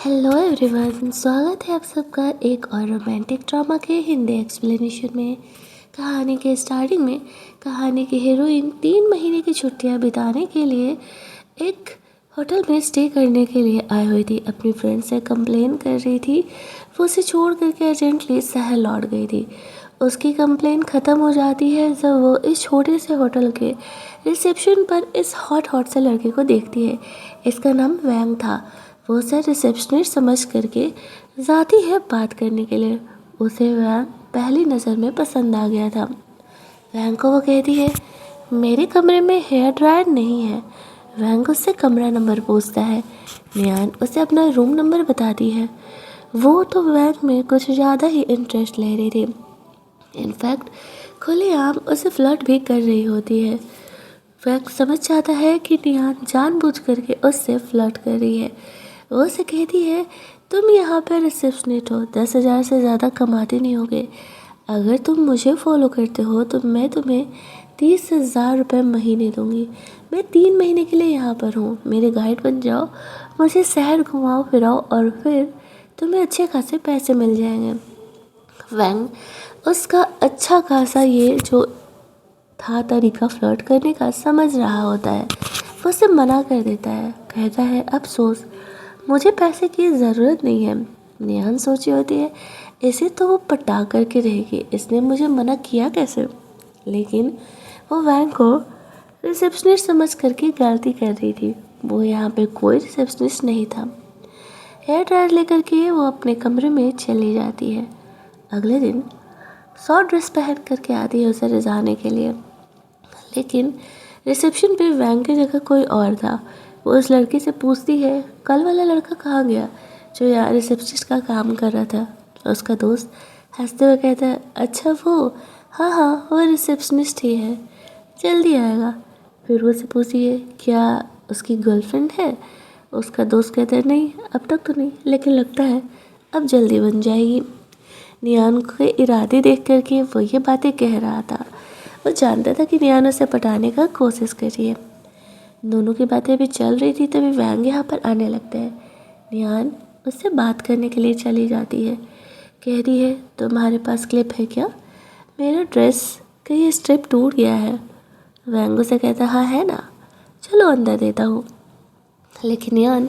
Hello everyone, स्वागत है आप सबका एक और रोमांटिक ड्रामा के हिंदी एक्सप्लेनेशन में। कहानी के स्टार्टिंग में कहानी की हीरोइन 3 महीने की छुट्टियां बिताने के लिए एक होटल में स्टे करने के लिए आई हुई थी। अपनी फ्रेंड से कंप्लेन कर रही थी, वो उसे छोड़ करके अर्जेंटली शहर लौट गई थी। उसकी कंप्लेन ख़त्म हो जाती है जब वो इस छोटे से होटल के रिसेप्शन पर इस हॉट से लड़के को देखती है। इसका नाम वैंग था। वो उसे रिसेप्शनिस्ट समझ करके जाती है बात करने के लिए। उसे वैंग पहली नज़र में पसंद आ गया था। वैंग को वो कहती है, मेरे कमरे में हेयर ड्रायर नहीं है। वैंग उससे कमरा नंबर पूछता है। नियान उसे अपना रूम नंबर बताती है। वो तो वैंग में कुछ ज़्यादा ही इंटरेस्ट ले रही थी। इनफैक्ट खुलेआम उसे फ्लर्ट भी कर रही होती है। वैंग समझ जाता है कि नियान जानबूझ करके उससे फ्लर्ट कर रही है। वो उसे कहती है, तुम यहाँ पर रिसेप्शनिस्ट हो, 10,000 से ज़्यादा कमाते नहीं होगे। अगर तुम मुझे फॉलो करते हो तो मैं तुम्हें 30,000 रुपये महीने दूँगी। मैं 3 महीने के लिए यहाँ पर हूँ, मेरे गाइड बन जाओ, मुझे शहर घुमाओ फिराओ और फिर तुम्हें अच्छे खासे पैसे मिल जाएंगे। वैंग उसका अच्छा खासा ये जो था तरीका फ्लर्ट करने का समझ रहा होता है। वो उसे मना कर देता है, कहता है, अफसोस मुझे पैसे की ज़रूरत नहीं है। नियान सोची होती है, इसे तो वो पटा करके रहेगी, इसने मुझे मना किया कैसे। लेकिन वो वैंग को रिसेप्शनिस्ट समझ करके गलती कर रही थी। वो यहाँ पे कोई रिसेप्शनिस्ट नहीं था। हेयर ड्रायर लेकर के वो अपने कमरे में चली जाती है। अगले दिन शॉर्ट ड्रेस पहन करके आती है उसे रिजाने के लिए। लेकिन रिसेप्शन पे वैंग की जगह कोई और था। वो उस लड़के से पूछती है, कल वाला लड़का कहाँ गया जो यहाँ रिसेप्शनिस्ट का काम कर रहा था। उसका दोस्त हंसते हुए कहता है, अच्छा वो, हाँ हाँ वो रिसेप्शनिस्ट ही है, जल्दी आएगा। फिर वो उससे पूछती है, क्या उसकी गर्लफ्रेंड है। उसका दोस्त कहता है, नहीं अब तक तो नहीं, लेकिन लगता है अब जल्दी बन जाएगी। नियान के इरादे देख करके वो ये बातें कह रहा था। वो जानता था कि नियान उसे पटाने का कोशिश कर रही है। दोनों की बातें अभी चल रही थी तभी वैंग यहाँ पर आने लगता है। नियान उससे बात करने के लिए चली जाती है। कह रही है, तुम्हारे पास क्लिप है क्या, मेरा ड्रेस का ये स्ट्रिप टूट गया है। वैंग उसे कहता, हाँ है ना, चलो अंदर देता हूँ। लेकिन नियान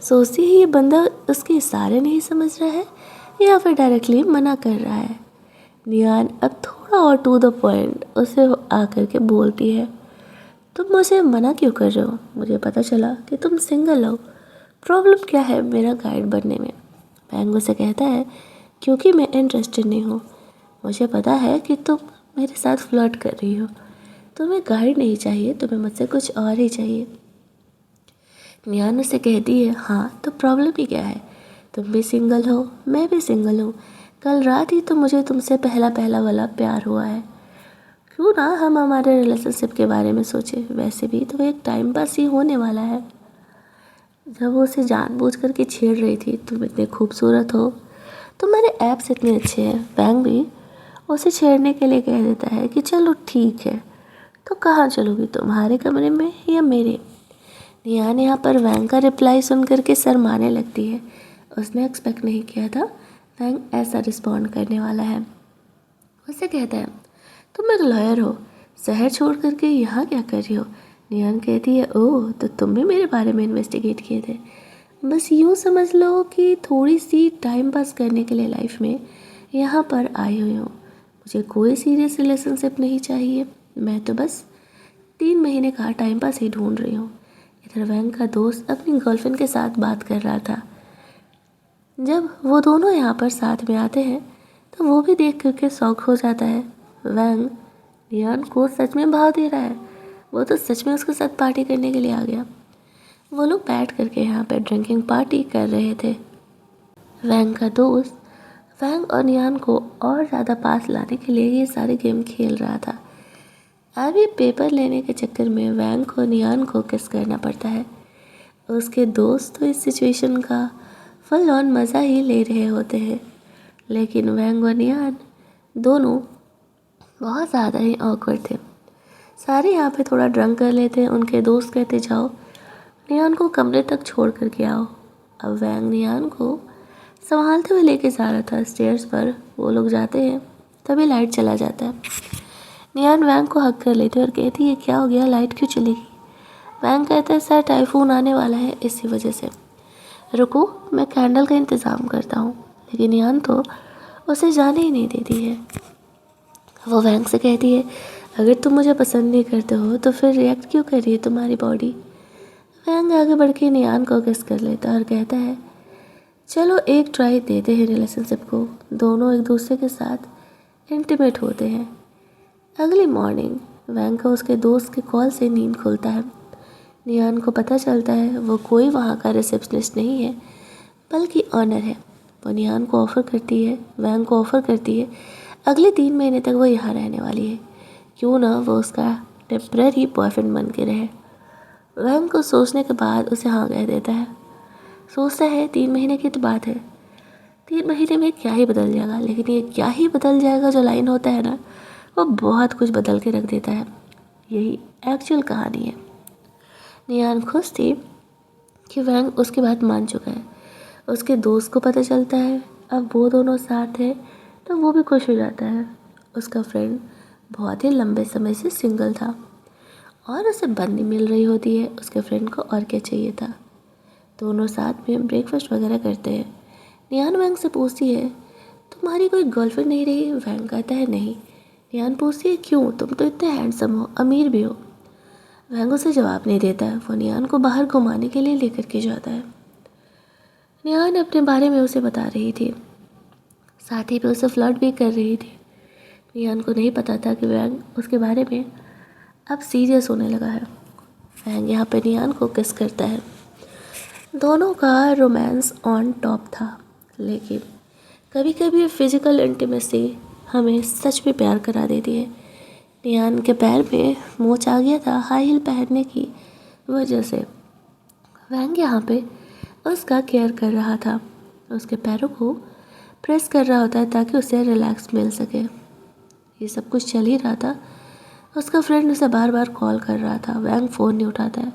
सोचती है, ये बंदा उसके इशारे नहीं समझ रहा है या फिर डायरेक्टली मना कर रहा है। नियान अब थोड़ा और टू द पॉइंट उसे आकर के बोलती है, तुम मुझे मना क्यों कर रहे हो, मुझे पता चला कि तुम सिंगल हो, प्रॉब्लम क्या है मेरा गाइड बनने में। वैंग उसे कहता है, क्योंकि मैं इंटरेस्टेड नहीं हूँ, मुझे पता है कि तुम मेरे साथ फ्लर्ट कर रही हो, तुम्हें गाइड नहीं चाहिए, तुम्हें मुझसे कुछ और ही चाहिए। नियान उसे कहती है, हाँ तो प्रॉब्लम ही क्या है, तुम भी सिंगल हो, मैं भी सिंगल हूँ, कल रात ही तो मुझे तुमसे पहला पहला वाला प्यार हुआ है, क्यों ना हम हमारे रिलेशनशिप के बारे में सोचें, वैसे भी तो एक टाइम पास ही होने वाला है। जब वो उसे जानबूझ करके छेड़ रही थी, तुम इतने खूबसूरत हो, तुम्हारे एप्स इतने अच्छे हैं। वैंग भी उसे छेड़ने के लिए कह देता है कि चलो ठीक है, तो कहाँ चलोगी, तुम्हारे कमरे में या मेरे। नियान यहाँ पर वैंग का रिप्लाई सुन करके शर्माने लगती है। उसने एक्सपेक्ट नहीं किया था वैंग ऐसा रिस्पॉन्ड करने वाला है। उसे कहता है, तुम एक लॉयर हो, शहर छोड़ करके यहाँ क्या कर रही हो। नियान कहती है, ओह तो तुम भी मेरे बारे में इन्वेस्टिगेट किए थे। बस यूँ समझ लो कि थोड़ी सी टाइम पास करने के लिए लाइफ में यहाँ पर आई हुई हूँ, मुझे कोई सीरियस रिलेशनशिप नहीं चाहिए, मैं तो बस 3 महीने का टाइम पास ही ढूंढ रही हूँ। इधर वैंग का दोस्त अपनी गर्लफ्रेंड के साथ बात कर रहा था। जब वो दोनों यहाँ पर साथ में आते हैं तो वो भी देख करके शौक हो जाता है। वैंग नियान को सच में भाव दे रहा है, वो तो सच में उसके साथ पार्टी करने के लिए आ गया। वो लोग बैठ करके यहाँ पे ड्रिंकिंग पार्टी कर रहे थे। वैंग का दोस्त वैंग और नियान को और ज़्यादा पास लाने के लिए ये सारे गेम खेल रहा था। अब ये पेपर लेने के चक्कर में वैंग को नियान को किस करना पड़ता है। उसके दोस्त तो इस सिचुएशन का फुल ऑन मज़ा ही ले रहे होते हैं, लेकिन वैंग और नियान दोनों बहुत ज़्यादा ही ऑकवर्ड थे। सारे यहाँ पे थोड़ा ड्रंक कर लेते हैं। उनके दोस्त कहते, जाओ नियान को कमरे तक छोड़ कर के आओ। अब वैंग नियान को संभालते हुए लेके जा रहा था। स्टेयर्स पर वो लोग जाते हैं, तभी लाइट चला जाता है। नियान वैंग को हक कर लेती है और कहती है क्या हो गया, लाइट क्यों चली गई? वैंग कहता है सर टाइफून आने वाला है इसी वजह से। रुको मैं कैंडल का इंतज़ाम करता हूँ। लेकिन नियान तो उसे जाने ही नहीं देती है। वो वैंग से कहती है अगर तुम मुझे पसंद नहीं करते हो तो फिर रिएक्ट क्यों कर रही है तुम्हारी बॉडी? वैंग आगे बढ़ के नियान को किस कर लेता है और कहता है चलो एक ट्राई देते हैं रिलेशनशिप को। दोनों एक दूसरे के साथ इंटीमेट होते हैं। अगली मॉर्निंग वैंग का उसके दोस्त के कॉल से नींद खुलता है। नियान को पता चलता है वो कोई वहाँ का रिसेप्शनिस्ट नहीं है बल्कि ऑनर है। वो नियान को ऑफ़र करती है, वैंग को ऑफ़र करती है अगले 3 महीने तक वो यहाँ रहने वाली है, क्यों ना वो उसका टेम्पररी बॉयफ्रेंड बन के रहे। वैंग को सोचने के बाद उसे हाँ कह देता है। सोचता है 3 महीने की तो बात है, 3 महीने में क्या ही बदल जाएगा। लेकिन ये क्या ही बदल जाएगा जो लाइन होता है ना, वो बहुत कुछ बदल के रख देता है। यही एक्चुअल कहानी है। नियान खुश थी कि वैंग उसकी बात मान चुका है। उसके दोस्त को पता चलता है अब वो दोनों साथ हैं तो वो भी खुश हो जाता है। उसका फ्रेंड बहुत ही लंबे समय से सिंगल था और उसे बंदी मिल रही होती है उसके फ्रेंड को, और क्या चाहिए था। दोनों साथ में ब्रेकफास्ट वगैरह करते हैं। नियान वैंग से पूछती है तुम्हारी कोई गर्लफ्रेंड नहीं रही? वैंग कहता है नहीं। नियान पूछती है क्यों, तुम तो इतने हैंडसम हो, अमीर भी हो। वैंग उसे जवाब नहीं देता है। वो नियान को बाहर घुमाने के लिए लेकर के जाता है। नियान अपने बारे में उसे बता रही थी, साथ ही पे उसे फ्लर्ट भी कर रही थी। नियान को नहीं पता था कि वैंग उसके बारे में अब सीरियस होने लगा है। वैंग यहाँ पे नियान को किस करता है। दोनों का रोमांस ऑन टॉप था, लेकिन कभी कभी फिजिकल इंटीमेसी हमें सच में प्यार करा देती है। नियान के पैर में मोच आ गया था हाई हील पहनने की वजह से। वैंग यहाँ पे उसका केयर कर रहा था, उसके पैरों को प्रेस कर रहा होता है ताकि उसे रिलैक्स मिल सके। ये सब कुछ चल ही रहा था। उसका फ्रेंड उसे बार बार कॉल कर रहा था। वैंग फ़ोन नहीं उठाता है।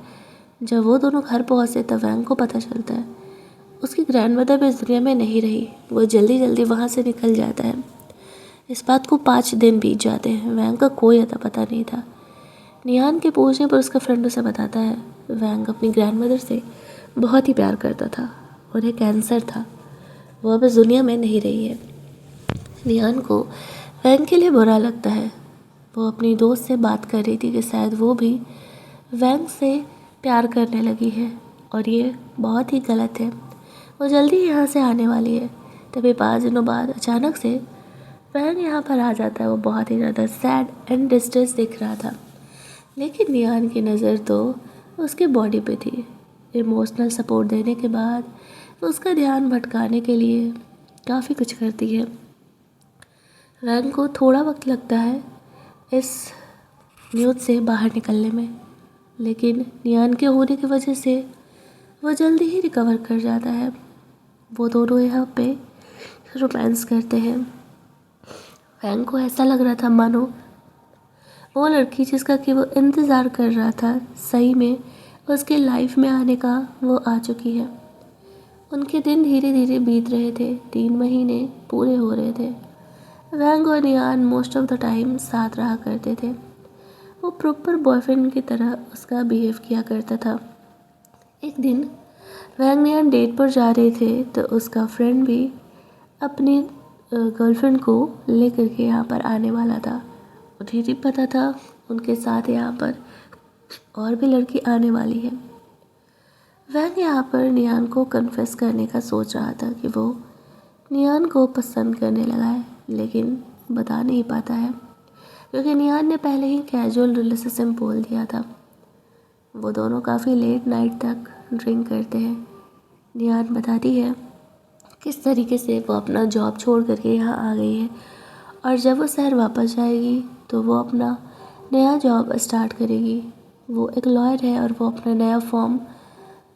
जब वो दोनों घर पहुँचते तब वैंग को पता चलता है उसकी ग्रैंडमदर भी इस दुनिया में नहीं रही। वो जल्दी जल्दी वहाँ से निकल जाता है। इस बात को 5 दिन बीत जाते हैं। वैंग का कोई अता पता नहीं था। नियान के पूछने पर उसका फ्रेंड उसे बताता है वैंग अपनी ग्रैंडमदर से बहुत ही प्यार करता था, उन्हें कैंसर था, वो अब इस दुनिया में नहीं रही है। नियान को वैंग के लिए बुरा लगता है। वो अपनी दोस्त से बात कर रही थी कि शायद वो भी वैंग से प्यार करने लगी है और ये बहुत ही गलत है। वो जल्दी यहाँ से आने वाली है। तभी 5 दिनों बाद अचानक से वैंग यहाँ पर आ जाता है। वो बहुत ही ज़्यादा सैड एंड डिस्ट्रेस दिख रहा था, लेकिन नियान की नज़र तो उसके बॉडी पे थी। इमोशनल सपोर्ट देने के बाद वो उसका ध्यान भटकाने के लिए काफ़ी कुछ करती है। वैंग को थोड़ा वक्त लगता है इस न्यूज़ से बाहर निकलने में, लेकिन नियान के होने की वजह से वो जल्दी ही रिकवर कर जाता है। वो दोनों यहाँ पे रोमांस करते हैं। वैंग को ऐसा लग रहा था मानो वो लड़की जिसका कि वो इंतज़ार कर रहा था सही में उसके लाइफ में आने का वो आ चुकी है। उनके दिन धीरे धीरे बीत रहे थे। 3 महीने पूरे हो रहे थे। वैंग और नियान मोस्ट ऑफ द टाइम साथ रहा करते थे। वो प्रॉपर बॉयफ्रेंड की तरह उसका बिहेव किया करता था। एक दिन वैंग नियान डेट पर जा रहे थे तो उसका फ्रेंड भी अपनी गर्लफ्रेंड को लेकर के यहाँ पर आने वाला था। उन्हें भी पता था उनके साथ यहाँ पर और भी लड़की आने वाली है। वैंग यहाँ पर नियान को कन्फेस करने का सोच रहा था कि वो नियान को पसंद करने लगा है, लेकिन बता नहीं पाता है क्योंकि नियान ने पहले ही कैजुअल रिलेशनशिप बोल दिया था। वो दोनों काफ़ी लेट नाइट तक ड्रिंक करते हैं। नियान बताती है किस तरीके से वो अपना जॉब छोड़ करके यहाँ आ गई है और जब वो शहर वापस जाएगी तो वो अपना नया जॉब स्टार्ट करेगी। वो एक लॉयर है और वो अपना नया फॉर्म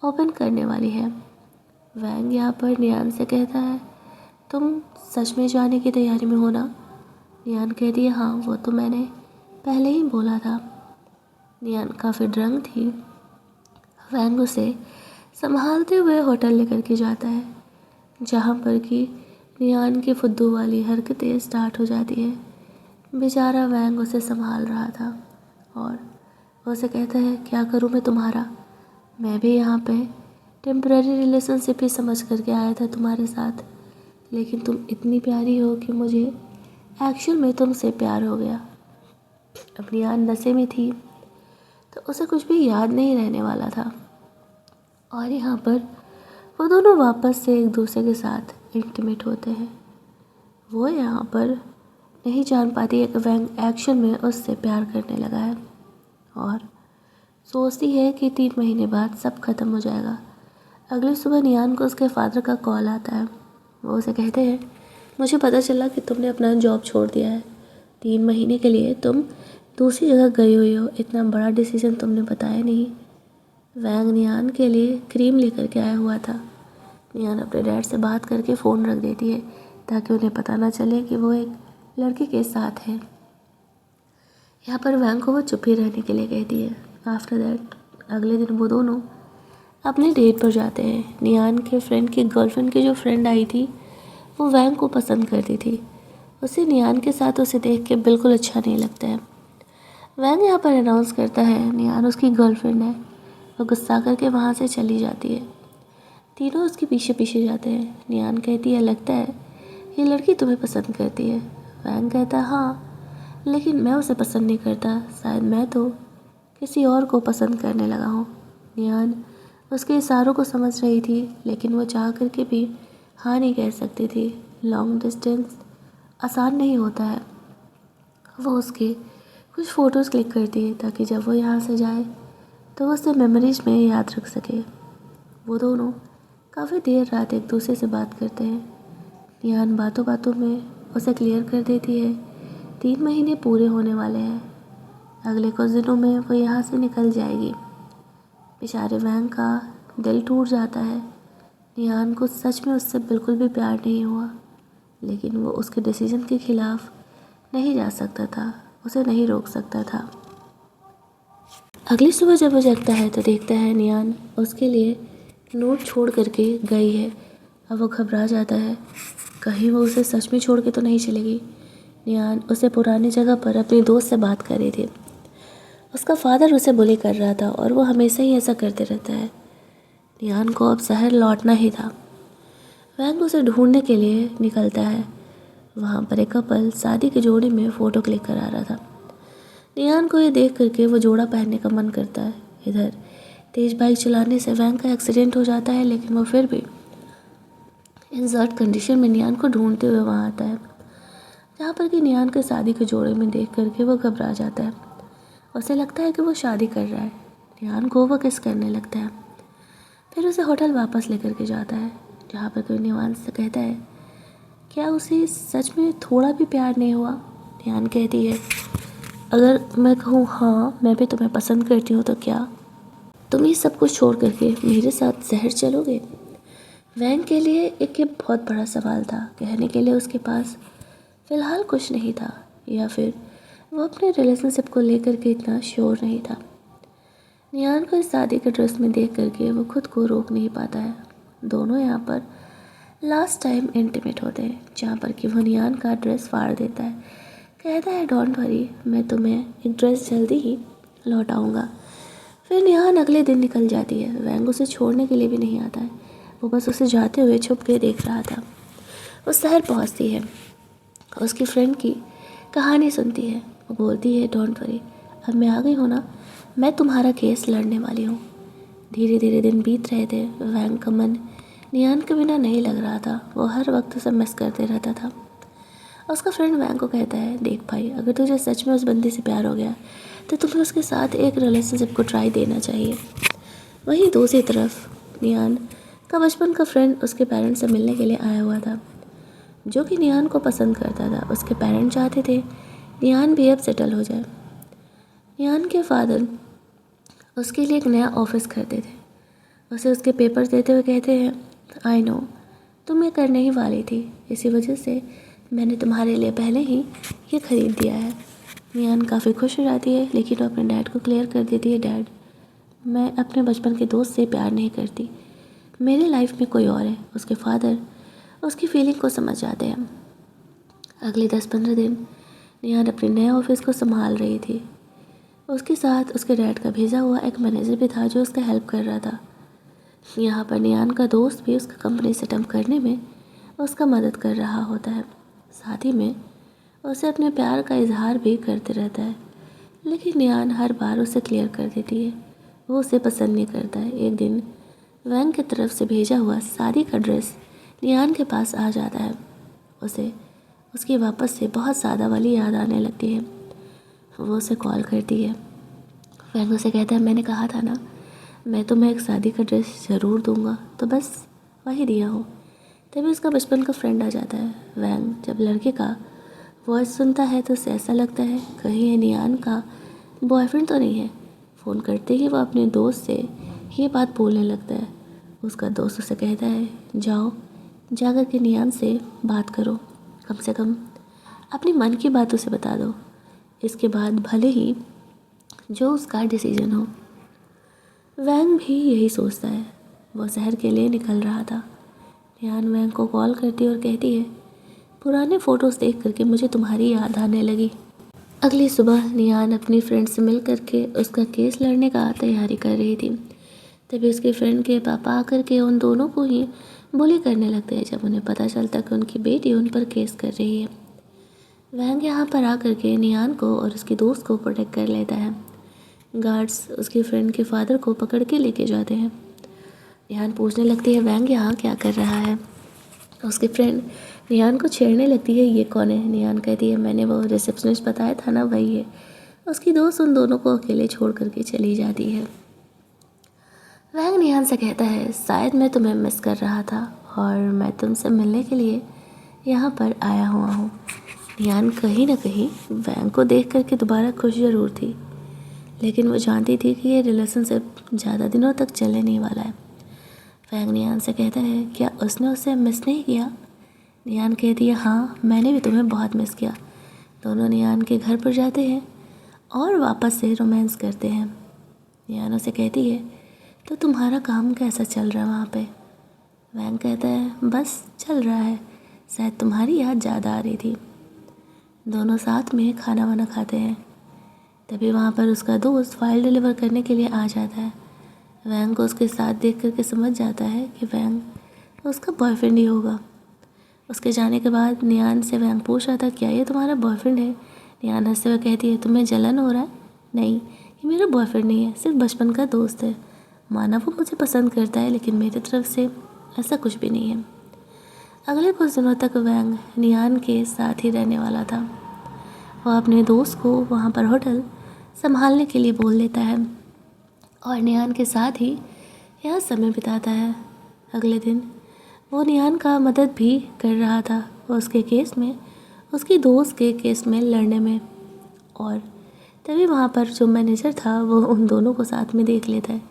ओपन करने वाली है। वैंग यहाँ पर नियान से कहता है तुम सच में जाने की तैयारी में हो ना? नियान कहती है हाँ, वो तो मैंने पहले ही बोला था। नियान काफ़ी ड्रंक थी। वैंग उसे संभालते हुए होटल लेकर के जाता है, जहाँ पर कि नियान की फुद्दू वाली हरकतें स्टार्ट हो जाती है। बेचारा वैंग उसे संभाल रहा था और वो उसे कहता है, क्या करूँ मैं तुम्हारा? मैं भी यहाँ पे टेम्पररी रिलेशनशिप ही समझ करके आया था तुम्हारे साथ, लेकिन तुम इतनी प्यारी हो कि मुझे एक्चुअल में तुमसे प्यार हो गया। अब नियान नशे में थी तो उसे कुछ भी याद नहीं रहने वाला था और यहाँ पर वो दोनों वापस से एक दूसरे के साथ इंटीमेट होते हैं। वो यहाँ पर नहीं जान पाती है कि वैंग एक्शन में उससे प्यार करने लगा है और सोचती है कि 3 महीने बाद सब खत्म हो जाएगा। अगली सुबह नियान को उसके फादर का कॉल आता है। वो उसे कहते हैं, मुझे पता चला कि तुमने अपना जॉब छोड़ दिया है। 3 महीने के लिए तुम दूसरी जगह गई हुई हो। इतना बड़ा डिसीजन तुमने बताया नहीं। वैंग नियान के लिए क्रीम लेकर के आया हुआ था। नियान अपने डैड से बात करके फ़ोन रख देती है ताकि उन्हें पता ना चले कि वो एक लड़के के साथ है। यहाँ पर वैंग को वो चुप ही रहने के लिए कहती है। आफ्टर दैट अगले दिन वो दोनों अपने डेट पर जाते हैं। नियान के फ्रेंड की गर्लफ्रेंड की जो फ्रेंड आई थी वो वैंग को पसंद करती थी। उसे नियान के साथ उसे देख के बिल्कुल अच्छा नहीं लगता है। वैंग यहाँ पर अनाउंस करता है नियान उसकी गर्लफ्रेंड है। वो गुस्सा करके वहाँ से चली जाती है। तीनों उसके पीछे पीछे जाते हैं। नियान कहती है, लगता है ये लड़की तुम्हें पसंद करती है। वैंग कहता है, हाँ, लेकिन मैं उसे पसंद नहीं करता। शायद मैं तो किसी और को पसंद करने लगा हूँ। नियान उसके इशारों को समझ रही थी, लेकिन वो चाह करके भी हाँ नहीं कह सकती थी। लॉन्ग डिस्टेंस आसान नहीं होता है। वो उसके कुछ फ़ोटोज़ क्लिक करती है ताकि जब वो यहाँ से जाए तो वो उसे मेमोरीज में याद रख सके। वो दोनों काफ़ी देर रात एक दूसरे से बात करते हैं। नियान बातों बातों में उसे क्लियर कर देती है 3 महीने पूरे होने वाले हैं। अगले कुछ दिनों में वो यहाँ से निकल जाएगी। बेचारे वैंग का दिल टूट जाता है। नियान को सच में उससे बिल्कुल भी प्यार नहीं हुआ, लेकिन वो उसके डिसीजन के खिलाफ नहीं जा सकता था, उसे नहीं रोक सकता था। अगली सुबह जब वो जगता है तो देखता है नियान उसके लिए नोट छोड़ करके गई है। अब वो घबरा जाता है, कहीं वो उसे सच में छोड़ के तो नहीं चलेगी। नियान उसे पुरानी जगह पर अपनी दोस्त से बात कर रही थी। उसका फादर उसे बुली कर रहा था और वो हमेशा ही ऐसा करते रहता है। नियान को अब शहर लौटना ही था। वैंग उसे ढूंढने के लिए निकलता है। वहाँ पर एक कपल शादी के जोड़े में फ़ोटो क्लिक करा रहा था। नियान को ये देख करके वो जोड़ा पहनने का मन करता है। इधर तेज़ बाइक चलाने से वैंग का एक्सीडेंट हो जाता है, लेकिन वो फिर भी इंजर्ड कंडीशन में नियान को ढूंढते हुए वहाँ आता है, जहाँ पर कि नियान के शादी के जोड़े में देख करके वो घबरा जाता है। उसे लगता है कि वो शादी कर रहा है। नियान को वो किस करने लगता है। फिर उसे होटल वापस लेकर के जाता है, जहाँ पर कोई नियान से कहता है, क्या उसे सच में थोड़ा भी प्यार नहीं हुआ? नियान कहती है, अगर मैं कहूँ हाँ मैं भी तुम्हें पसंद करती हूँ तो क्या तुम ये सब कुछ छोड़ करके मेरे साथ शहर चलोगे? वैंग के लिए एक ये बहुत बड़ा सवाल था। कहने के लिए उसके पास फ़िलहाल कुछ नहीं था, या फिर वो अपने रिलेशनशिप को लेकर के इतना श्योर नहीं था। नियान को इस शादी के ड्रेस में देख करके वो खुद को रोक नहीं पाता है। दोनों यहाँ पर लास्ट टाइम इंटीमेट होते हैं, जहाँ पर कि वो नियान का ड्रेस फाड़ देता है। कहता है, डोंट वरी, मैं तुम्हें एक ड्रेस जल्दी ही लौट आऊँगा। फिर नियान अगले दिन निकल जाती है। वैंग उसे छोड़ने के लिए भी नहीं आता है, वो बस उसे जाते हुए छुप के देख रहा था। वो शहर पहुँचती है, उसकी फ्रेंड की कहानी सुनती है। वो बोलती है, डोंट वरी, अब मैं आ गई हूँ ना, मैं तुम्हारा केस लड़ने वाली हूँ। धीरे धीरे दिन बीत रहे थे। वैंग का मन नियान के बिना नहीं लग रहा था। वो हर वक्त उसे मिस करते रहता था। उसका फ्रेंड वैंग को कहता है, देख भाई, अगर तुझे सच में उस बंदी से प्यार हो गया तो तुम्हें उसके साथ एक रिलेशनशिप को ट्राई देना चाहिए। वहीं दूसरी तरफ नियान का बचपन का फ्रेंड उसके पेरेंट्स से मिलने के लिए आया हुआ था, जो कि नियान को पसंद करता था। उसके पेरेंट्स चाहते थे नियान भी अब सेटल हो जाए। नियान के फादर उसके लिए एक नया ऑफिस खरीदे थे। उसे उसके पेपर्स देते हुए कहते हैं, आई नो तुम ये करने ही वाली थी, इसी वजह से मैंने तुम्हारे लिए पहले ही ये ख़रीद दिया है। नियान काफ़ी खुश हो जाती है, लेकिन वो अपने डैड को क्लियर कर देती है, डैड मैं अपने बचपन के दोस्त से प्यार नहीं करती, मेरे लाइफ में कोई और है। उसके फादर उसकी फीलिंग को समझ जाते हैं। अगले 10-15 दिन निहान अपने नए ऑफिस को संभाल रही थी। उसके साथ उसके डैड का भेजा हुआ एक मैनेजर भी था जो उसका हेल्प कर रहा था। यहाँ पर निहान का दोस्त भी उसका कंपनी सेटअप करने में उसका मदद कर रहा होता है। साथ ही में उसे अपने प्यार का इजहार भी करते रहता है, लेकिन निहान हर बार उसे क्लियर कर देती है वो उसे पसंद नहीं करता है। एक दिन वैंग की तरफ से भेजा हुआ शादी का ड्रेस निहान के पास आ जाता है। उसे उसकी वापस से बहुत सादा वाली याद आने लगती है। वो उसे कॉल करती है। वैंग उसे कहता है, मैंने कहा था ना मैं तुम्हें एक शादी का ड्रेस ज़रूर दूंगा, तो बस वही दिया हो। तभी उसका बचपन का फ्रेंड आ जाता है। वैंग जब लड़के का वॉइस सुनता है तो उसे ऐसा लगता है कहीं ये नियान का बॉयफ्रेंड तो नहीं है। फ़ोन करते ही वो अपने दोस्त से ये बात बोलने लगता है। उसका दोस्त उसे कहता है, जाओ जाकर के नियान से बात करो, कम से कम अपनी मन की बात उसे बता दो। इसके बाद भले ही जो उसका डिसीजन हो। वैंग भी यही सोचता है। वो शहर के लिए निकल रहा था। नियान वैंग को कॉल करती और कहती है, पुराने फ़ोटोज़ देख करके मुझे तुम्हारी याद आने लगी। अगली सुबह नियान अपनी फ्रेंड से मिल करके उसका केस लड़ने का तैयारी कर रही थी। तभी उसके फ्रेंड के पापा आकर के उन दोनों को ही बुली करने लगते हैं जब उन्हें पता चलता कि उनकी बेटी उन पर केस कर रही है। वैंग यहाँ पर आकर के नियान को और उसके दोस्त को प्रोटेक्ट कर लेता है। गार्ड्स उसके फ्रेंड के फादर को पकड़ के लेके जाते हैं। नियान पूछने लगती है, वैंग यहाँ क्या कर रहा है। उसकी फ्रेंड नियान को छेड़ने लगती है, ये कौन है। नियान कहती है, मैंने वो रिसेप्शनिस्ट बताया था ना, वही है। उसकी दोस्त उन दोनों को अकेले छोड़ करके चली जाती है। वैंग नियान से कहता है, शायद मैं तुम्हें मिस कर रहा था और मैं तुमसे मिलने के लिए यहाँ पर आया हुआ हूँ। नियान कहीं ना कहीं वैंग को देख करके दोबारा खुश ज़रूर थी, लेकिन वो जानती थी कि ये रिलेशनशिप ज़्यादा दिनों तक चलने नहीं वाला है। वैंग नियान से कहता है, क्या उसने उसे मिस नहीं किया। नियान कहती है, हाँ मैंने भी तुम्हें बहुत मिस किया। दोनों नियान के घर पर जाते हैं और वापस से रोमांस करते हैं। नियान उसे कहती है, तो तुम्हारा काम कैसा चल रहा है वहाँ पे। वैंग कहता है, बस चल रहा है, शायद तुम्हारी याद ज़्यादा आ रही थी। दोनों साथ में खाना वाना खाते हैं। तभी वहाँ पर उसका दोस्त फाइल डिलीवर करने के लिए आ जाता है। वैंग को उसके साथ देख करके समझ जाता है कि वैंग उसका बॉयफ्रेंड ही होगा। उसके जाने के बाद नियान से वैंग पूछ रहा था, क्या ये तुम्हारा बॉयफ्रेंड है। नियान हंसते हुए कहती है, तुम्हें जलन हो रहा है। नहीं, ये मेरा बॉयफ्रेंड नहीं है, सिर्फ बचपन का दोस्त है। माना वो मुझे पसंद करता है, लेकिन मेरी तरफ से ऐसा कुछ भी नहीं है। अगले कुछ दिनों तक वैंग नियान के साथ ही रहने वाला था। वह अपने दोस्त को वहाँ पर होटल संभालने के लिए बोल देता है और नियान के साथ ही यहाँ समय बिताता है। अगले दिन वो नियान का मदद भी कर रहा था उसके केस में, उसकी दोस्त के केस में लड़ने में। और तभी वहाँ पर जो मैनेजर था वो उन दोनों को साथ में देख लेता है।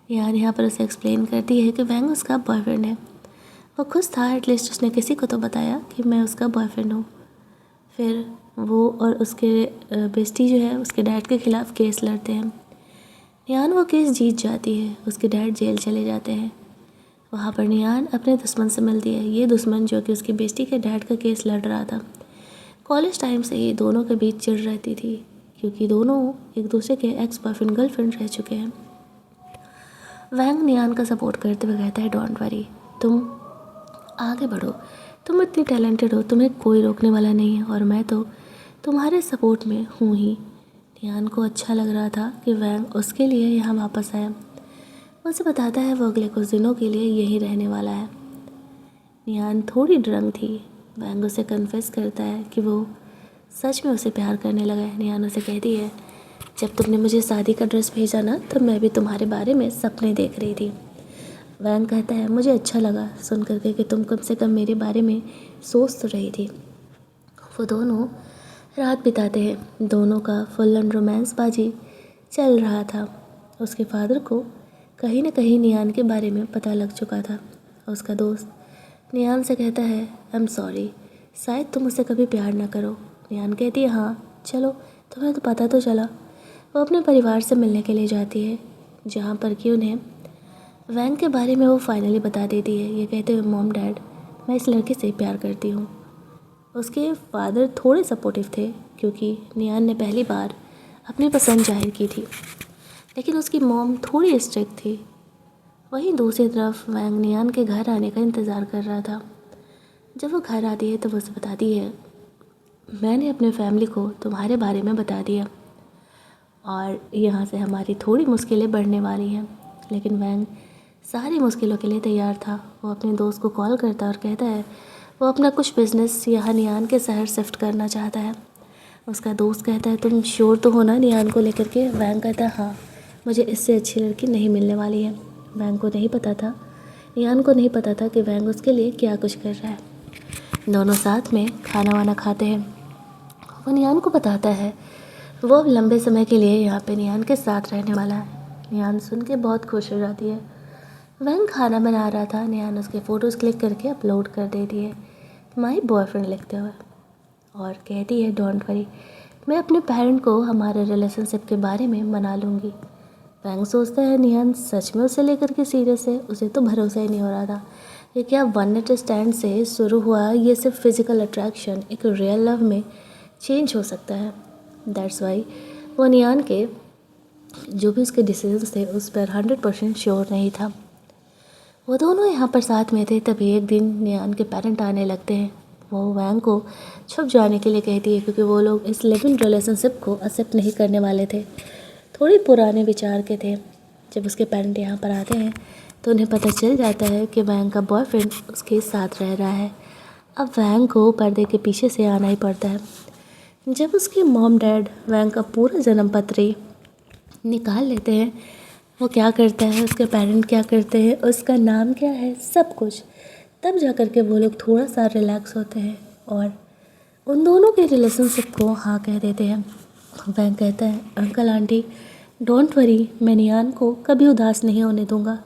नियान यहाँ पर उसे एक्सप्लेन करती है कि वैंग उसका बॉयफ्रेंड है। वो खुश था, एटलीस्ट उसने किसी को तो बताया कि मैं उसका बॉयफ्रेंड हूँ। फिर वो और उसके बेस्टी जो है उसके डैड के ख़िलाफ़ केस लड़ते हैं। नियान वो केस जीत जाती है। उसके डैड जेल चले जाते हैं। वहाँ पर नियान अपने दुश्मन से मिलती है। ये दुश्मन जो कि उसकी बेस्टी के डैड का केस लड़ रहा था। कॉलेज टाइम से ही दोनों के बीच चिढ़ रहती थी, क्योंकि दोनों एक दूसरे के एक्स बॉयफ्रेंड गर्लफ्रेंड रह चुके हैं। वैंग नियान का सपोर्ट करते हुए कहता है, डोंट वरी, तुम आगे बढ़ो, तुम इतनी टैलेंटेड हो, तुम्हें कोई रोकने वाला नहीं है और मैं तो तुम्हारे सपोर्ट में हूँ ही। नियान को अच्छा लग रहा था कि वैंग उसके लिए यहाँ वापस आया। उसे बताता है वो अगले कुछ दिनों के लिए यहीं रहने वाला है। नियान थोड़ी ड्रंक थी। वैंग उसे कन्फेस करता है कि वो सच में उसे प्यार करने लगा है। नियान उसे कहती है, जब तुमने मुझे शादी का ड्रेस भेजा ना, तो मैं भी तुम्हारे बारे में सपने देख रही थी। वैंग कहता है, मुझे अच्छा लगा सुन करके कि तुम कम से कम मेरे बारे में सोच तो रही थी। वो दोनों रात बिताते हैं। दोनों का फुल ऑन रोमांस बाजी चल रहा था। उसके फादर को कहीं ना कहीं नियान के बारे में पता लग चुका था। उसका दोस्त नियान से कहता है, आई एम सॉरी, शायद तुम उसे कभी प्यार ना करो। नियान कहती है, हाँ चलो, तुम्हें तो पता तो चला। वो अपने परिवार से मिलने के लिए जाती है, जहाँ पर कि उन्हें वैंग के बारे में वो फाइनली बता देती है, ये कहते हुए, मॉम डैड, मैं इस लड़के से प्यार करती हूँ। उसके फादर थोड़े सपोर्टिव थे क्योंकि नियान ने पहली बार अपनी पसंद जाहिर की थी, लेकिन उसकी मॉम थोड़ी स्ट्रिक्ट थी। वहीं दूसरी तरफ वैंग नियान के घर आने का इंतज़ार कर रहा था। जब वो घर आती है तो वो उसे बताती है, मैंने अपने फैमिली को तुम्हारे बारे में बता दिया और यहाँ से हमारी थोड़ी मुश्किलें बढ़ने वाली हैं। लेकिन वैंग सारी मुश्किलों के लिए तैयार था। वो अपने दोस्त को कॉल करता है और कहता है वो अपना कुछ बिजनेस यहाँ नियान के शहर शिफ्ट करना चाहता है। उसका दोस्त कहता है, तुम श्योर तो हो ना नियान को लेकर के? वैंग कहता है, हाँ, मुझे इससे अच्छी लड़की नहीं मिलने वाली है। वैंग को नहीं पता था, नियान को नहीं पता था कि वैंग उसके लिए क्या कुछ कर रहा है। दोनों साथ में खाना वाना खाते हैं। वो नियान को बताता है वो अब लंबे समय के लिए यहाँ पे नियान के साथ रहने वाला है। नियान सुन के बहुत खुश हो जाती है। वैंग खाना बना रहा था, नियान उसके फ़ोटोज़ क्लिक करके अपलोड कर देती है, माई बॉयफ्रेंड लिखते हुए, और कहती है, डोंट वरी, मैं अपने पेरेंट को हमारे रिलेशनशिप के बारे में मना लूँगी। वैंग सोचता है नियान सच में उसे लेकर के सीरियस है। उसे तो भरोसा ही नहीं हो रहा था कि क्या वन नाइट स्टैंड से शुरू हुआ ये सिर्फ फिज़िकल अट्रैक्शन एक रियल लव में चेंज हो सकता है। दैट्स वाई वो नियान के जो भी उसके डिसीजंस थे उस पर 100% श्योर नहीं था। वो दोनों यहाँ पर साथ में थे, तभी एक दिन नियान के पेरेंट आने लगते हैं। वो वैंग को छुप जाने के लिए कहती है क्योंकि वो लोग इस लिव इन रिलेशनशिप को एक्सेप्ट नहीं करने वाले थे, थोड़े पुराने विचार के थे। जब उसके पेरेंट यहाँ पर आते हैं तो उन्हें पता चल जाता है कि वैंग का बॉयफ्रेंड उसके साथ रह रहा है। अब वैंग को पर्दे के पीछे से आना ही पड़ता है। जब उसके मॉम डैड वैंग का पूरा जन्म पत्र निकाल लेते हैं, वो क्या करता है, उसके पेरेंट क्या करते हैं, उसका नाम क्या है, सब कुछ, तब जा कर के वो लोग थोड़ा सा रिलैक्स होते हैं और उन दोनों के रिलेशनशिप को हाँ कह देते हैं। वैंग कहता है, अंकल आंटी, डोंट वरी, मैं नियान को कभी उदास नहीं होने दूंगा,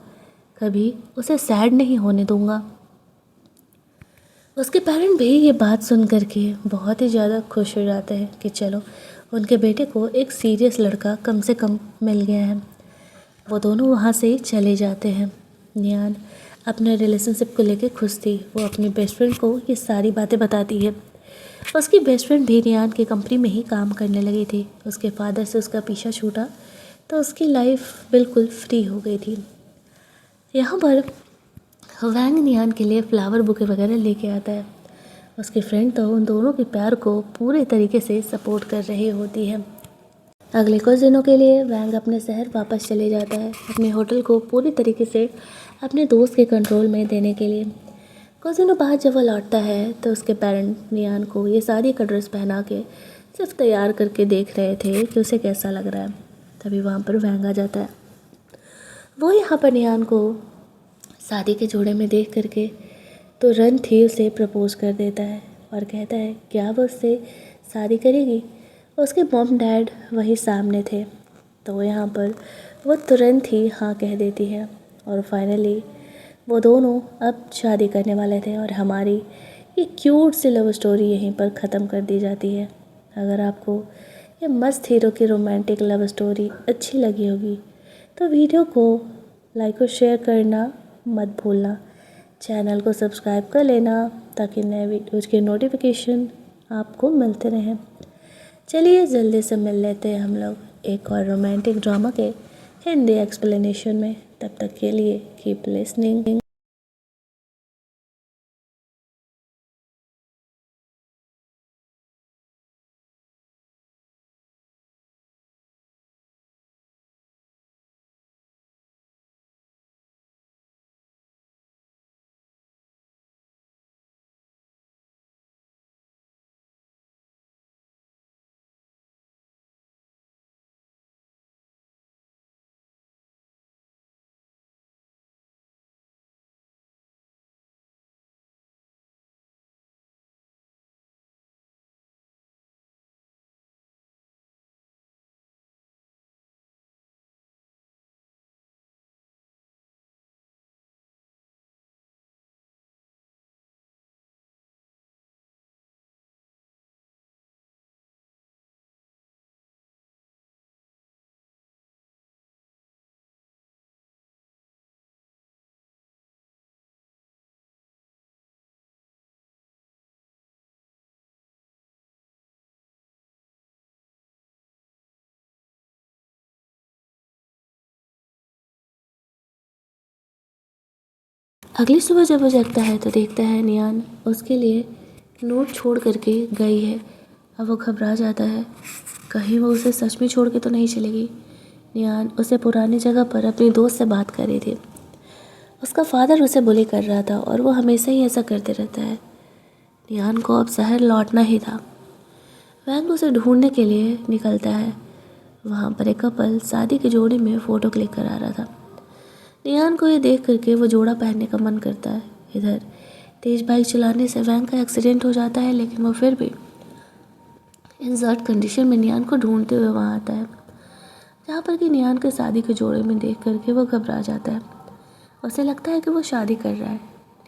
कभी उसे सैड नहीं होने दूंगा। उसके पेरेंट भी ये बात सुन करके बहुत ही ज़्यादा खुश हो जाते हैं कि चलो उनके बेटे को एक सीरियस लड़का कम से कम मिल गया है। वो दोनों वहाँ से चले जाते हैं। नियान अपने रिलेशनशिप को लेके खुश थी। वो अपनी बेस्ट फ्रेंड को ये सारी बातें बताती है। उसकी बेस्ट फ्रेंड भी नियान की कंपनी में ही काम करने लगी थी। उसके फादर से उसका पीछा छूटा तो उसकी लाइफ बिल्कुल फ्री हो गई थी। यहाँ पर वैंग नियान के लिए फ्लावर बुके वगैरह लेके आता है। उसकी फ्रेंड तो उन दोनों के प्यार को पूरे तरीके से सपोर्ट कर रही होती है। अगले कुछ दिनों के लिए वैंग अपने शहर वापस चले जाता है, अपने होटल को पूरी तरीके से अपने दोस्त के कंट्रोल में देने के लिए। कुछ दिनों बाद जब वो लौटता है तो उसके पेरेंट नियान को ये शादी का ड्रेस पहना के सिर्फ तैयार करके देख रहे थे कि उसे कैसा लग रहा है। तभी वहाँ पर वैंग आ जाता है। वो यहाँ पर नियान को शादी के जोड़े में देख करके तुरंत ही उसे प्रपोज कर देता है और कहता है क्या वो उससे शादी करेगी। उसके मॉम डैड वही सामने थे तो यहाँ पर वो तुरंत ही हाँ कह देती है और फाइनली वो दोनों अब शादी करने वाले थे और हमारी ये क्यूट सी लव स्टोरी यहीं पर ख़त्म कर दी जाती है। अगर आपको ये मस्त हीरो की रोमांटिक लव स्टोरी अच्छी लगी होगी तो वीडियो को लाइक और शेयर करना मत भूलना। चैनल को सब्सक्राइब कर लेना ताकि नए वीडियोज़ के नोटिफिकेशन आपको मिलते रहें। चलिए जल्दी से मिल लेते हैं हम लोग एक और रोमांटिक ड्रामा के हिंदी एक्सप्लेनेशन में। तब तक के लिए कीप लिसनिंग। अगली सुबह जब वो जगता है तो देखता है नियान उसके लिए नोट छोड़ करके गई है। अब वो घबरा जाता है, कहीं वो उसे सच में छोड़ के तो नहीं चलेगी। नियान उसे पुरानी जगह पर अपनी दोस्त से बात कर रही थी। उसका फादर उसे बुली कर रहा था और वो हमेशा ही ऐसा करते रहता है। नियान को अब शहर लौटना ही था। वैंग उसे ढूंढने के लिए निकलता है। वहाँ पर एक कपल शादी की जोड़ी में फ़ोटो क्लिक करा रहा था। नियान को ये देख करके वो जोड़ा पहनने का मन करता है। इधर तेज बाइक चलाने से वैंग का एक्सीडेंट हो जाता है, लेकिन वो फिर भी इंजर्ड कंडीशन में नियान को ढूंढते हुए वहाँ आता है, जहाँ पर कि नियान के शादी के जोड़े में देख करके वो घबरा जाता है। उसे लगता है कि वो शादी कर रहा है।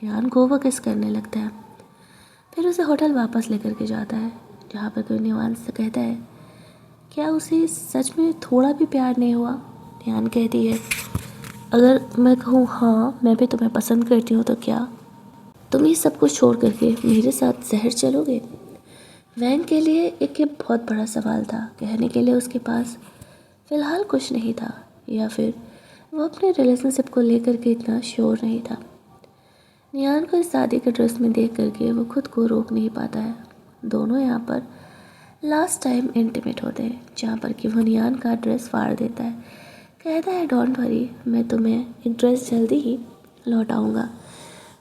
नियान को वो किस करने लगता है, फिर उसे होटल वापस लेकर के जाता है, जहाँ पर कोई नियान से कहता है क्या उसे सच में थोड़ा भी प्यार नहीं हुआ। नियान कहती है अगर मैं कहूँ हाँ मैं भी तुम्हें पसंद करती हूँ तो क्या तुम ये सब कुछ छोड़ करके मेरे साथ शहर चलोगे। वैंग के लिए एक ये बहुत बड़ा सवाल था। कहने के लिए उसके पास फ़िलहाल कुछ नहीं था, या फिर वो अपने रिलेशनशिप को लेकर के इतना श्योर नहीं था। नियान को इस शादी के ड्रेस में देख करके वो खुद को रोक नहीं पाता है। दोनों यहाँ पर लास्ट टाइम इंटीमेट होते हैं, जहाँ पर कि वो नियान का ड्रेस फाड़ देता है। कहता है डोंट वरी, मैं तुम्हें एक ड्रेस जल्दी ही लौटाऊंगा।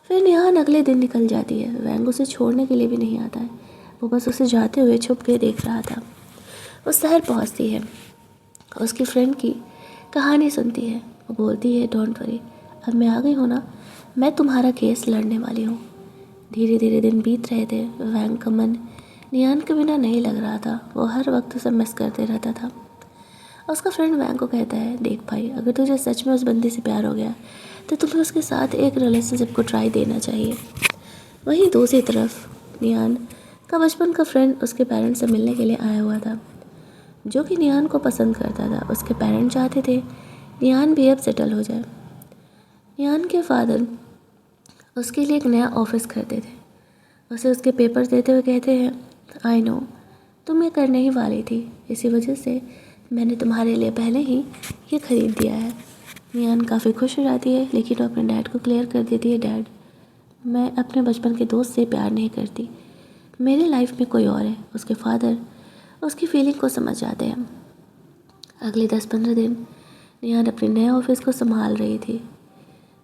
फिर निहान अगले दिन निकल जाती है। वैंग उसे छोड़ने के लिए भी नहीं आता है, वो बस उसे जाते हुए छुप के देख रहा था। वो शहर पहुंचती है, उसकी फ्रेंड की कहानी सुनती है। वो बोलती है डोंट वरी, अब मैं आ गई हूँ ना, मैं तुम्हारा केस लड़ने वाली हूँ। धीरे धीरे दिन बीत रहे थे। वैंग का मन नियान के बिना नहीं लग रहा था। वो हर वक्त उसे मिस करते रहता था। उसका फ्रेंड वैंग को कहता है देख भाई, अगर तुझे सच में उस बंदी से प्यार हो गया तो तुम्हें उसके साथ एक रिलेशनशिप को ट्राई देना चाहिए। वहीं दूसरी तरफ नियान का बचपन का फ्रेंड उसके पेरेंट्स से मिलने के लिए आया हुआ था, जो कि नियान को पसंद करता था। उसके पेरेंट्स चाहते थे नियान भी अब सेटल हो जाए। नियान के फादर उसके लिए एक नया ऑफिस करते थे। उसे उसके पेपर्स देते हुए कहते हैं आई नो तुम ये करने ही वाली थी, इसी वजह से मैंने तुम्हारे लिए पहले ही ये ख़रीद दिया है। नियान काफ़ी खुश हो जाती है, लेकिन वो अपने डैड को क्लियर कर देती है डैड मैं अपने बचपन के दोस्त से प्यार नहीं करती, मेरे लाइफ में कोई और है। उसके फादर उसकी फीलिंग को समझ जाते हैं। अगले 10-15 दिन नियान अपने नए ऑफिस को संभाल रही थी।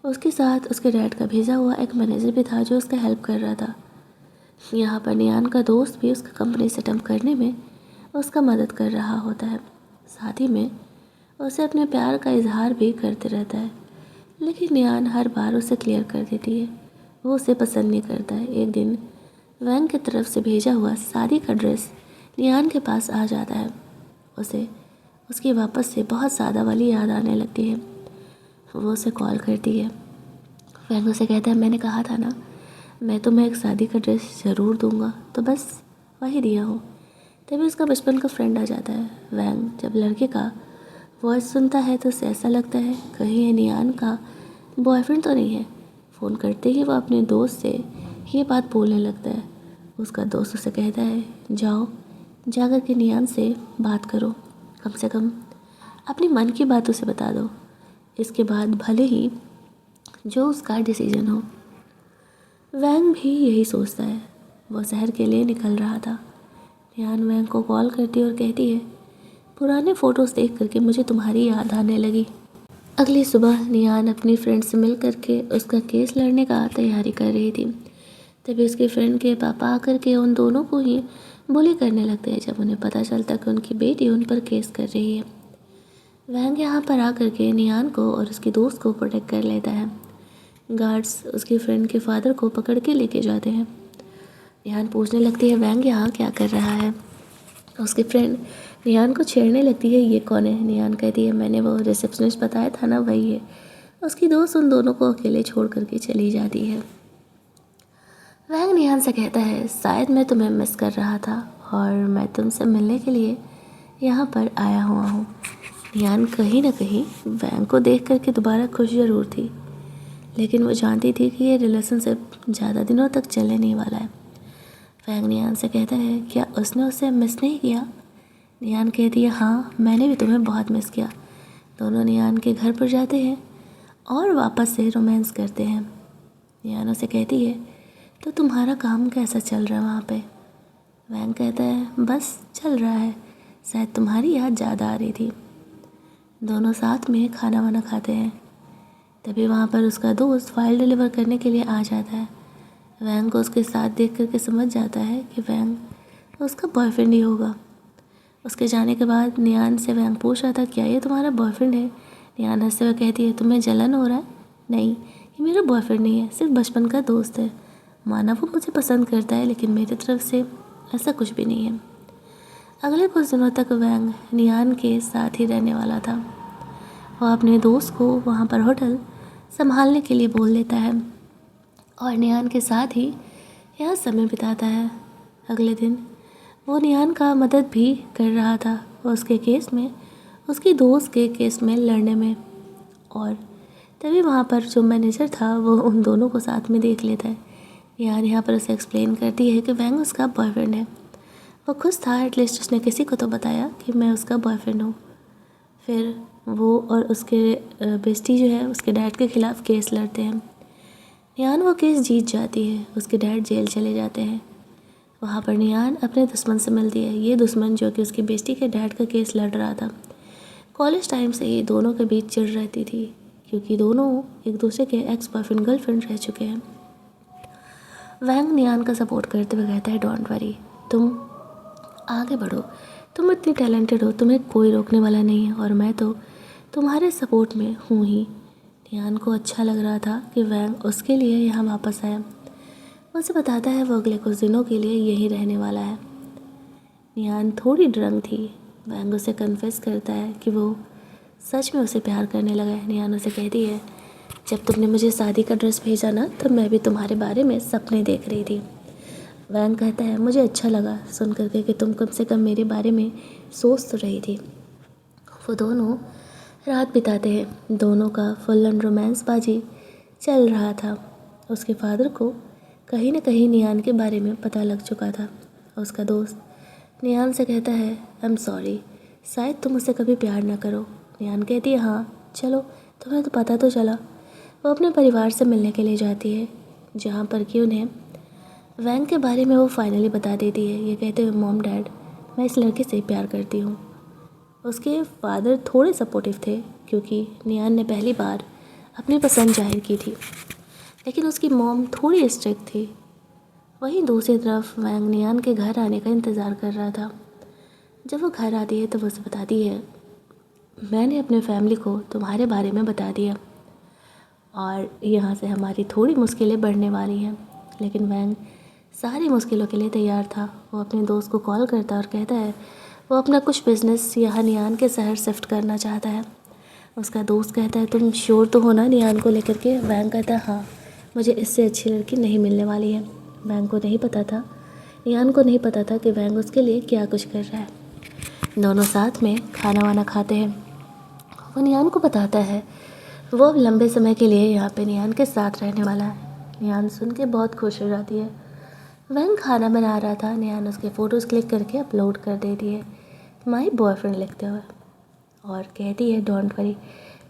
उसके साथ उसके डैड का भेजा हुआ एक मैनेजर भी था जो उसका हेल्प कर रहा था। यहाँ पर नियान का दोस्त भी उसका कंपनी सेटअप करने में उसका मदद कर रहा होता है। साथ ही में उसे अपने प्यार का इजहार भी करते रहता है, लेकिन नियान हर बार उसे क्लियर कर देती है वो उसे पसंद नहीं करता है। एक दिन वैंग की तरफ से भेजा हुआ शादी का ड्रेस नियान के पास आ जाता है। उसे उसकी वापस से बहुत सादा वाली याद आने लगती है। वो उसे कॉल करती है। वैंग उसे कहता है मैंने कहा था ना मैं तुम्हें एक शादी का ड्रेस ज़रूर दूंगा, तो बस वही दिया हो। तभी उसका बचपन का फ्रेंड आ जाता है। वैंग जब लड़के का वॉइस सुनता है तो उसे ऐसा लगता है कहीं ये नियान का बॉयफ्रेंड तो नहीं है। फ़ोन करते ही वो अपने दोस्त से ये बात बोलने लगता है। उसका दोस्त उसे कहता है जाओ जाकर के नियान से बात करो, कम से कम अपनी मन की बात उसे बता दो, इसके बाद भले ही जो उसका डिसीजन हो। वैंग भी यही सोचता है। वो शहर के लिए निकल रहा था। नियान वैंग को कॉल करती है और कहती है पुराने फ़ोटोज़ देख करके मुझे तुम्हारी याद आने लगी। अगली सुबह नियान अपनी फ्रेंड से मिल करके उसका केस लड़ने का तैयारी कर रही थी। तभी उसके फ्रेंड के पापा आकर के उन दोनों को ही बुली करने लगते हैं जब उन्हें पता चलता कि उनकी बेटी उन पर केस कर रही है। वैंग यहाँ पर आकर के नियान को और उसके दोस्त को प्रोटेक्ट कर लेता है। गार्ड्स उसकी फ्रेंड के फादर को पकड़ के लेके जाते हैं। नियान पूछने लगती है वैंग यहाँ क्या कर रहा है। उसकी फ्रेंड नियान को छेड़ने लगती है ये कौन है। नियान कहती है मैंने वो रिसेप्शनिस्ट बताया था ना, वही है। उसकी दोस्त उन दोनों को अकेले छोड़ करके चली जाती है। वैंग नियान से कहता है शायद मैं तुम्हें मिस कर रहा था और मैं तुमसे मिलने के लिए यहाँ पर आया हुआ हूँ। नियान कहीं ना कहीं वैंग को देख करके दोबारा खुश ज़रूर थी, लेकिन वो जानती थी कि ये रिलेशनशिप ज़्यादा दिनों तक चलने नहीं वाला है। वैंग नियान से कहता है क्या उसने उसे मिस नहीं किया। नियान कहती है हाँ मैंने भी तुम्हें बहुत मिस किया। दोनों नियान के घर पर जाते हैं और वापस से रोमांस करते हैं। नियान उसे कहती है, तो तुम्हारा काम कैसा चल रहा है वहाँ पे? वैंग कहता है, बस चल रहा है, शायद तुम्हारी याद ज़्यादा आ रही थी। दोनों साथ में खाना वाना खाते हैं। तभी वहाँ पर उसका दोस्त फाइल डिलीवर करने के लिए आ जाता है। वैंग को उसके साथ देख करके समझ जाता है कि वैंग उसका बॉयफ्रेंड ही होगा। उसके जाने के बाद नियान से वैंग पूछ रहा था, क्या ये तुम्हारा बॉयफ्रेंड है? नियान हंसते हुए कहती है, तुम्हें जलन हो रहा है? नहीं, ये मेरा बॉयफ्रेंड नहीं है, सिर्फ बचपन का दोस्त है। माना वो मुझे पसंद करता है, लेकिन मेरी तरफ से ऐसा कुछ भी नहीं है। अगले कुछ दिनों तक वैंग नियान के साथ ही रहने वाला था। वह अपने दोस्त को वहाँ पर होटल संभालने के लिए बोल देता है और नियान के साथ ही यहाँ समय बिताता है। अगले दिन वो नियान का मदद भी कर रहा था उसके केस में, उसकी दोस्त के केस में लड़ने में। और तभी वहाँ पर जो मैनेजर था वो उन दोनों को साथ में देख लेता है। नियान यहाँ पर उसे एक्सप्लेन करती है कि वैंग उसका बॉयफ्रेंड है। वो खुश था, एटलीस्ट उसने किसी को तो बताया कि मैं उसका बॉयफ्रेंड हूँ। फिर वो और उसके बेस्टी जो है उसके डैड के ख़िलाफ़ केस लड़ते हैं। नियान वो केस जीत जाती है, उसके डैड जेल चले जाते हैं। वहाँ पर नियान अपने दुश्मन से मिलती है। ये दुश्मन जो कि उसकी बेस्टी के डैड का केस लड़ रहा था। कॉलेज टाइम से ही दोनों के बीच चिढ़ रहती थी, क्योंकि दोनों एक दूसरे के एक्स बॉयफ्रेंड गर्लफ्रेंड रह चुके हैं। वैंग नियान का सपोर्ट करते हुए कहता है, डोंट वरी, तुम आगे बढ़ो, तुम इतनी टैलेंटेड हो, तुम्हें कोई रोकने वाला नहीं है, और मैं तो तुम्हारे सपोर्ट में हूँ ही। नियान को अच्छा लग रहा था कि वैंग उसके लिए यहाँ वापस आया। उसे बताता है वो अगले कुछ दिनों के लिए यहीं रहने वाला है। नियान थोड़ी ड्रंक थी। वैंग उसे कन्फेस करता है कि वो सच में उसे प्यार करने लगा है। नियान उसे कहती है, जब तुमने मुझे शादी का ड्रेस भेजा ना, तब मैं भी तुम्हारे बारे में सपने देख रही थी। वैंग कहता है, मुझे अच्छा लगा सुन करके कि तुम कम से कम मेरे बारे में सोच तो रही थी। वो दोनों रात बिताते हैं। दोनों का फुल ऑन रोमांस बाजी चल रहा था। उसके फादर को कहीं न कहीं नियान के बारे में पता लग चुका था। उसका दोस्त नियान से कहता है, आई एम सॉरी, शायद तुम उससे कभी प्यार ना करो। नियान कहती है, हाँ चलो, तुम्हें तो पता तो चला। वो अपने परिवार से मिलने के लिए जाती है, जहाँ पर कि उन्हें वैंग के बारे में वो फाइनली बता देती है, ये कहते हुए, मॉम डैड, मैं इस लड़के से प्यार करती हूँ। उसके फादर थोड़े सपोर्टिव थे, क्योंकि नियान ने पहली बार अपनी पसंद जाहिर की थी, लेकिन उसकी मॉम थोड़ी स्ट्रिक्ट थी। वहीं दूसरी तरफ वैंग नियान के घर आने का इंतज़ार कर रहा था। जब वो घर आती है तो वो उसे बताती है, मैंने अपने फैमिली को तुम्हारे बारे में बता दिया और यहाँ से हमारी थोड़ी मुश्किलें बढ़ने वाली हैं। लेकिन वैंग सारी मुश्किलों के लिए तैयार था। वो अपने दोस्त को कॉल करता और कहता है वो अपना कुछ बिजनेस यहाँ नियान के शहर शिफ्ट करना चाहता है। उसका दोस्त कहता है, तुम श्योर तो हो ना नियान को लेकर के? वैंग कहता है, हाँ, मुझे इससे अच्छी लड़की नहीं मिलने वाली है। वैंग को नहीं पता था, नियान को नहीं पता था कि वैंग उसके लिए क्या कुछ कर रहा है। दोनों साथ में खाना वाना खाते हैं। वो नियान को बताता है वो अब लंबे समय के लिए यहाँ पे नियान के साथ रहने वाला है। नियान सुन के बहुत खुश हो जाती है। वैंग खाना बना रहा था, नियान उसके फ़ोटोज़ क्लिक करके अपलोड कर देती है, माई बॉयफ्रेंड लिखते हुए, और कहती है, डोंट वरी,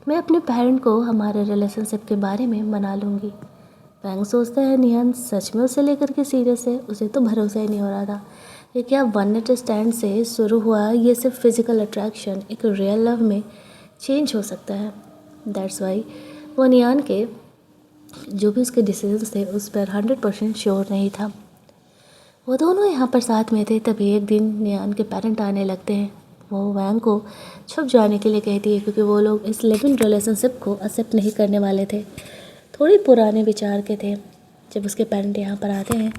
मैं अपने पेरेंट को हमारे रिलेशनशिप के बारे में मना लूँगी। वैंग सोचता है नियान सच में उसे लेकर के सीरियस है। उसे तो भरोसा ही नहीं हो रहा था कि क्या वन नाइट स्टैंड से शुरू हुआ ये सिर्फ फिज़िकल अट्रैक्शन एक रियल लव में चेंज हो सकता है। दैट्स वाई वो नियान के जो भी उसके डिसीजंस थे उस पर 100% श्योर नहीं था। वो दोनों यहाँ पर साथ में थे, तभी एक दिन नियान के पेरेंट आने लगते हैं। वो वैंग को छुप जाने के लिए कहती है, क्योंकि वो लोग इस लिव इन रिलेशनशिप को एक्सेप्ट नहीं करने वाले थे, थोड़ी पुराने विचार के थे। जब उसके पेरेंट यहाँ पर आते हैं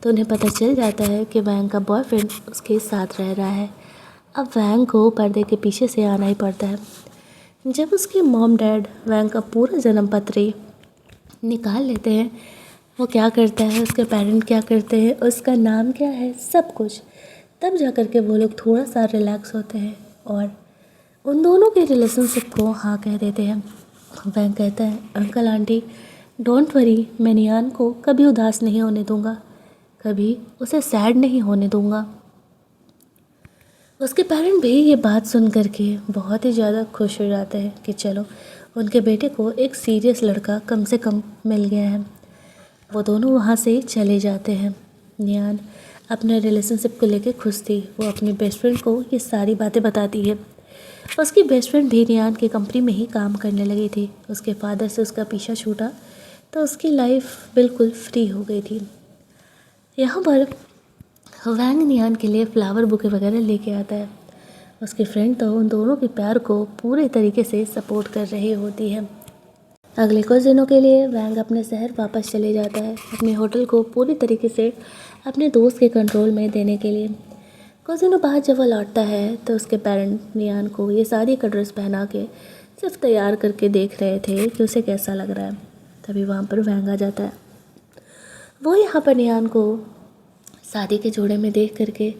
तो उन्हें पता चल जाता है कि वैंग का बॉयफ्रेंड उसके साथ रह रहा है। अब वैंग को पर्दे के पीछे से आना ही पड़ता है। जब उसके मॉम डैड वैंग का पूरा जन्म पत्र निकाल लेते हैं, वो क्या करता है, उसके पेरेंट क्या करते हैं, उसका नाम क्या है, सब कुछ, तब जा कर के वो लोग थोड़ा सा रिलैक्स होते हैं और उन दोनों के रिलेशनशिप को हाँ कह देते हैं। वैंग कहता है, अंकल आंटी, डोंट वरी, मैं नियान को कभी उदास नहीं होने दूंगा, कभी उसे सैड नहीं होने दूंगा। उसके पेरेंट भी ये बात सुन करके बहुत ही ज़्यादा खुश हो जाते हैं कि चलो उनके बेटे को एक सीरियस लड़का कम से कम मिल गया है। वो दोनों वहाँ से चले जाते हैं। नियान अपने रिलेशनशिप को लेकर खुश थी। वो अपनी बेस्ट फ्रेंड को ये सारी बातें बताती है। उसकी बेस्ट फ्रेंड भी नियान की कंपनी में ही काम करने लगी थी। उसके फादर से उसका पीछा छूटा तो उसकी लाइफ बिल्कुल फ्री हो गई थी। यहाँ पर वैंग नियान के लिए फ्लावर बुके वगैरह लेके आता है। उसकी फ्रेंड तो उन दोनों के प्यार को पूरे तरीके से सपोर्ट कर रही होती है। अगले कुछ दिनों के लिए वैंग अपने शहर वापस चले जाता है, अपने होटल को पूरी तरीके से अपने दोस्त के कंट्रोल में देने के लिए। कुछ दिनों बाद जब वह लौटता है तो उसके पेरेंट नियान को ये शादी का ड्रेस पहना के सिर्फ तैयार करके देख रहे थे कि उसे कैसा लग रहा है। तभी वहाँ पर वैंग आ जाता है। वो यहाँ पर नियान को शादी के जोड़े में देख करके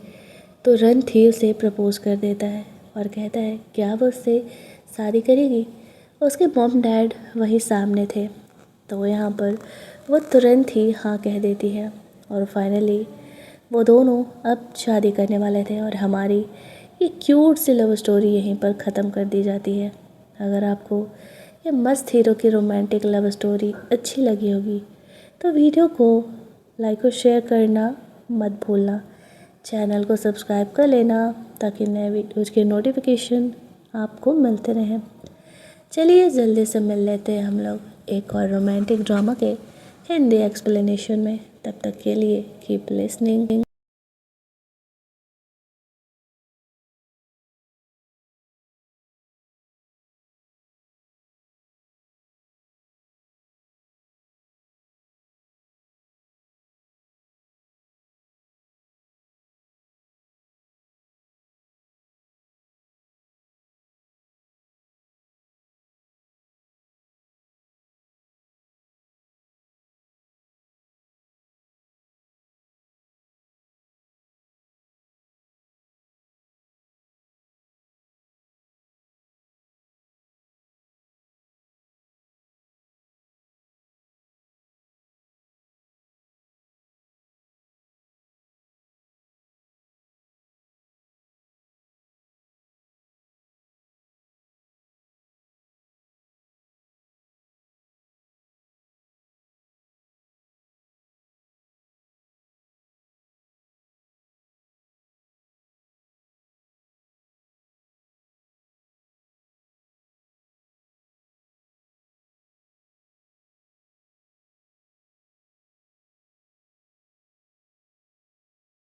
तुरंत ही उसे प्रपोज कर देता है और कहता है क्या वो उससे शादी करेगी। उसके मॉम डैड वही सामने थे तो यहाँ पर वो तुरंत ही हाँ कह देती है और फाइनली वो दोनों अब शादी करने वाले थे और हमारी ये क्यूट सी लव स्टोरी यहीं पर ख़त्म कर दी जाती है। अगर आपको ये मस्त हीरो की रोमांटिक लव स्टोरी अच्छी लगी होगी तो वीडियो को लाइक और शेयर करना मत भूलना। चैनल को सब्सक्राइब कर लेना ताकि नए वीडियोज़ के नोटिफिकेशन आपको मिलते रहें। चलिए जल्दी से मिल लेते हैं हम लोग एक और रोमांटिक ड्रामा के हिंदी एक्सप्लेनेशन में। तब तक के लिए कीप लिसनिंग।